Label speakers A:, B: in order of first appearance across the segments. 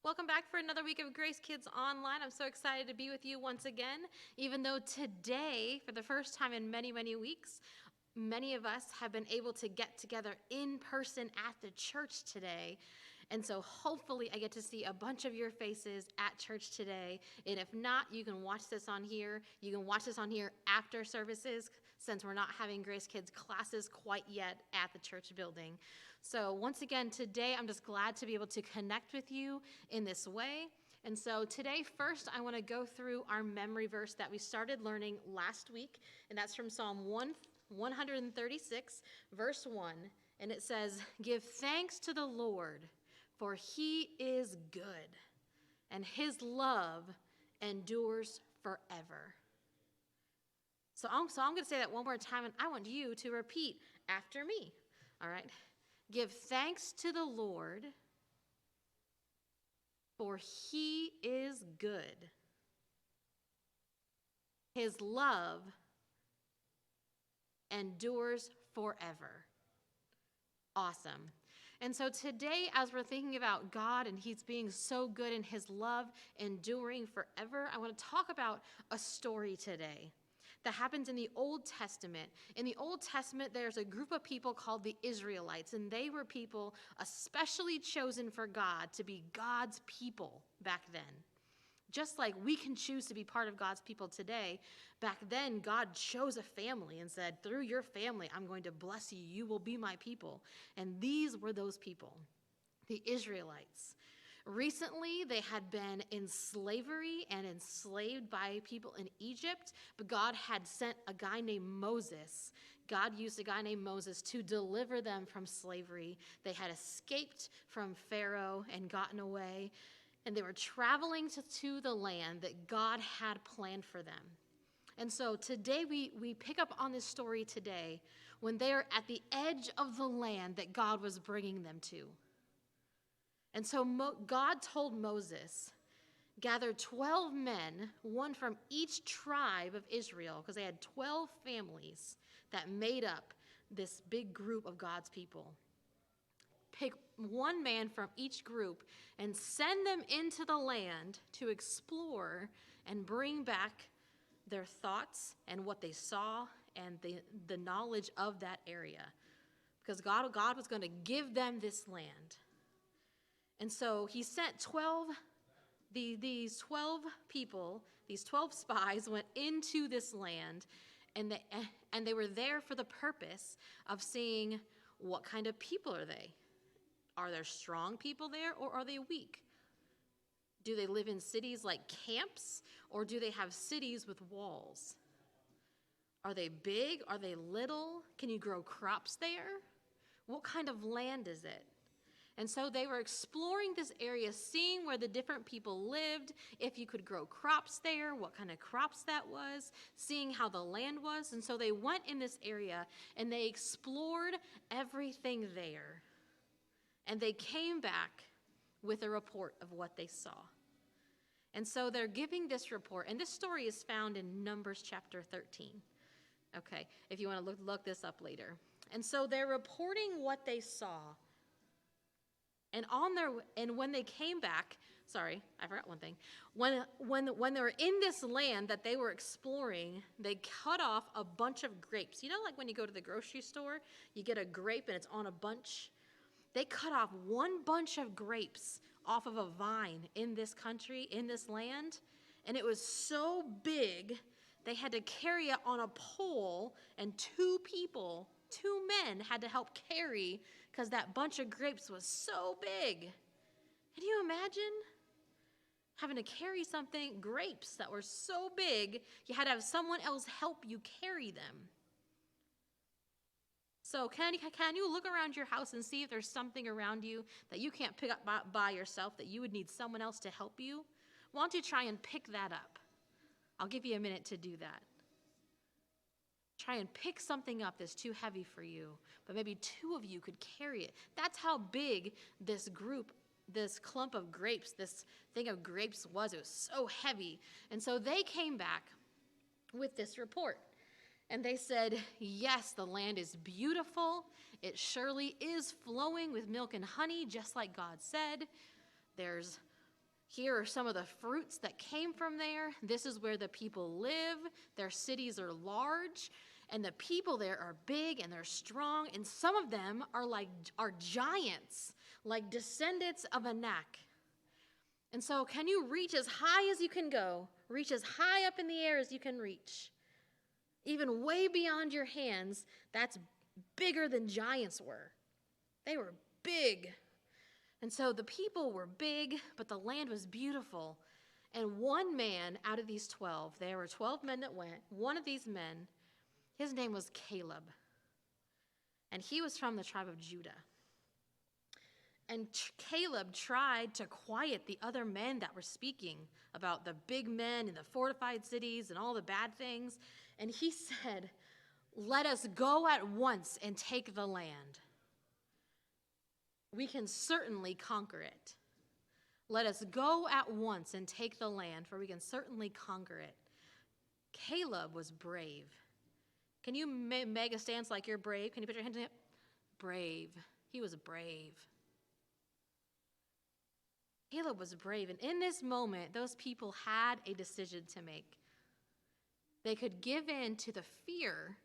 A: Welcome back for another week of Grace Kids Online. I'm so excited to be with you once again, even though today, for the first time in many, many weeks, many of us have been able to get together in person at the church today. And so hopefully I get to see a bunch of your faces at church today. And if not, you can watch this on here. You can watch this on here after services, since we're not having Grace Kids classes quite yet at the church building. So once again, today I'm just glad to be able to connect with you in this way. And so today, first, I want to go through our memory verse that we started learning last week. And that's from Psalm 136, verse 1. And it says, "Give thanks to the Lord, for he is good, and his love endures forever." So I'm going to say that one more time, and I want you to repeat after me. All right? Give thanks to the Lord, for he is good. His love endures forever. Awesome. And so today, as we're thinking about God and he's being so good and his love enduring forever, I want to talk about a story today that happens in the Old Testament. In the Old Testament, there's a group of people called the Israelites, and they were people especially chosen for God to be God's people back then. Just like we can choose to be part of God's people today, back then God chose a family and said, through your family, I'm going to bless you. You will be my people. And these were those people, the Israelites. Recently, they had been in slavery and enslaved by people in Egypt, but God had sent a guy named Moses. God used a guy named Moses to deliver them from slavery. They had escaped from Pharaoh and gotten away, and they were traveling to the land that God had planned for them. And so today we pick up on this story today when they are at the edge of the land that God was bringing them to. And so God told Moses, gather 12 men, one from each tribe of Israel, because they had 12 families that made up this big group of God's people. Pick one man from each group and send them into the land to explore and bring back their thoughts and what they saw and the knowledge of that area. Because God was going to give them this land. And so he sent these 12 people, these 12 spies went into this land, and they were there for the purpose of seeing what kind of people are they. Are there strong people there, or are they weak? Do they live in cities like camps, or do they have cities with walls? Are they big? Are they little? Can you grow crops there? What kind of land is it? And so they were exploring this area, seeing where the different people lived, if you could grow crops there, what kind of crops that was, seeing how the land was. And so they went in this area and they explored everything there. And they came back with a report of what they saw. And so they're giving this report, and this story is found in Numbers chapter 13. Okay, if you want to look this up later. And so they're reporting what they saw. And when they came back, sorry, I forgot one thing. When they were in this land that they were exploring, they cut off a bunch of grapes. You know, like when you go to the grocery store, you get a grape and it's on a bunch. They cut off one bunch of grapes off of a vine in this country, in this land, and it was so big they had to carry it on a pole, and two men had to help carry because that bunch of grapes was so big. Can you imagine having to carry grapes that were so big, you had to have someone else help you carry them? So can you look around your house and see if there's something around you that you can't pick up by yourself, that you would need someone else to help you? Why don't you try and pick that up? I'll give you a minute to do that. Try and pick something up that's too heavy for you, but maybe two of you could carry it. That's how big this clump of grapes, this thing of grapes was. It was so heavy. And so they came back with this report. And they said, yes, the land is beautiful. It surely is flowing with milk and honey, just like God said. There's Here are some of the fruits that came from there. This is where the people live. Their cities are large, and the people there are big and they're strong, and some of them are giants, like descendants of Anak. And so can you reach as high as you can go? Reach as high up in the air as you can reach. Even way beyond your hands, that's bigger than giants were. They were big. And so the people were big, but the land was beautiful. And one man out of these 12, there were 12 men that went, one of these men, his name was Caleb. And he was from the tribe of Judah. And Caleb tried to quiet the other men that were speaking about the big men and the fortified cities and all the bad things. And he said, "Let us go at once and take the land. We can certainly conquer it. Let us go at once and take the land, for we can certainly conquer it." Caleb was brave. Can you make a stance like you're brave? Can you put your hands in it? Brave. He was brave. Caleb was brave, and in this moment, those people had a decision to make. They could give in to the fear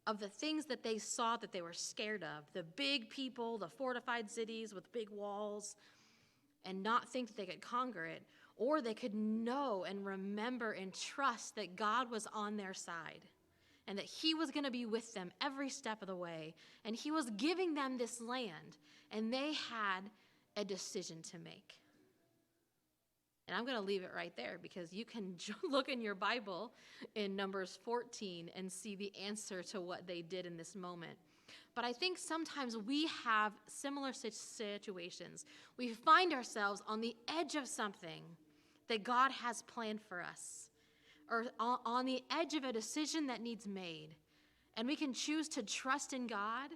A: of the things that they saw that they were scared of, the big people, the fortified cities with big walls, and not think that they could conquer it, or they could know and remember and trust that God was on their side and that he was going to be with them every step of the way, and he was giving them this land, and they had a decision to make. And I'm going to leave it right there because you can look in your Bible in Numbers 14 and see the answer to what they did in this moment. But I think sometimes we have similar situations. We find ourselves on the edge of something that God has planned for us, or on the edge of a decision that needs made. And we can choose to trust in God,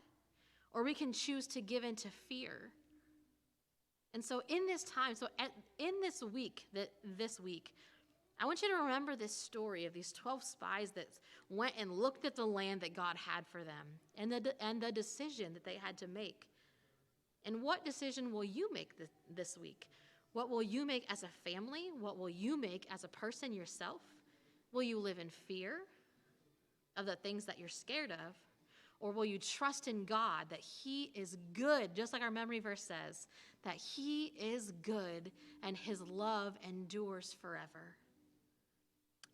A: or we can choose to give in to fear. And so in this time, in this week, I want you to remember this story of these 12 spies that went and looked at the land that God had for them, and the decision that they had to make. And what decision will you make this week? What will you make as a family? What will you make as a person yourself? Will you live in fear of the things that you're scared of? Or will you trust in God that he is good, just like our memory verse says, that he is good and his love endures forever?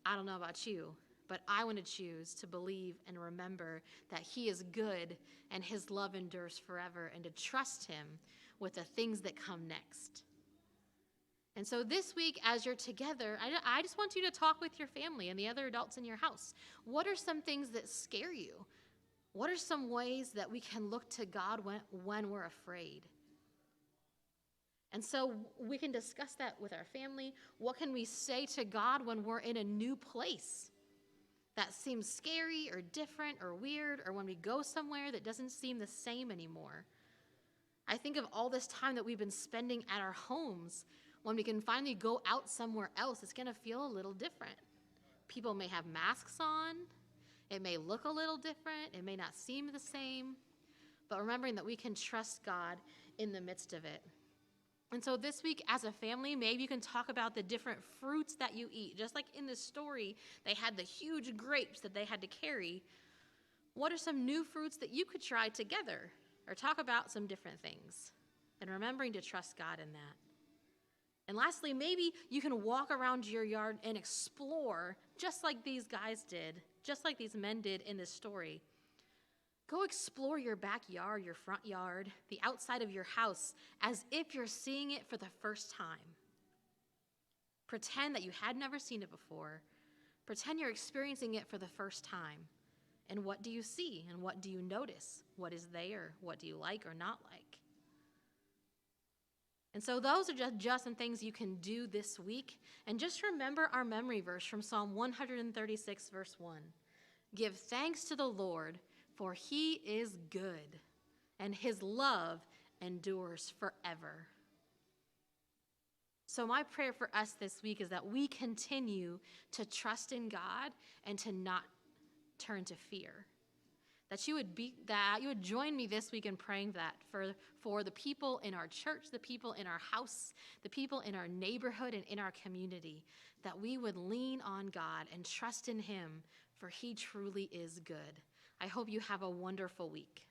A: I don't know about you, but I want to choose to believe and remember that he is good and his love endures forever, and to trust him with the things that come next. And so this week, as you're together, I just want you to talk with your family and the other adults in your house. What are some things that scare you? What are some ways that we can look to God when we're afraid? And so we can discuss that with our family. What can we say to God when we're in a new place that seems scary or different or weird, or when we go somewhere that doesn't seem the same anymore? I think of all this time that we've been spending at our homes. When we can finally go out somewhere else, it's going to feel a little different. People may have masks on. It may look a little different. It may not seem the same. But remembering that we can trust God in the midst of it. And so this week as a family, maybe you can talk about the different fruits that you eat. Just like in this story, they had the huge grapes that they had to carry. What are some new fruits that you could try together? Or talk about some different things. And remembering to trust God in that. And lastly, maybe you can walk around your yard and explore, just like these guys did, just like these men did in this story. Go explore your backyard, your front yard, the outside of your house, as if you're seeing it for the first time. Pretend that you had never seen it before. Pretend you're experiencing it for the first time. And what do you see? And what do you notice? What is there? What do you like or not like? And so those are just some things you can do this week. And just remember our memory verse from Psalm 136, verse 1. Give thanks to the Lord, for he is good, and his love endures forever. So my prayer for us this week is that we continue to trust in God and to not turn to fear. that you would join me this week in praying that for the people in our church, the people in our house, the people in our neighborhood and in our community, that we would lean on God and trust in him, for he truly is good. I hope you have a wonderful week.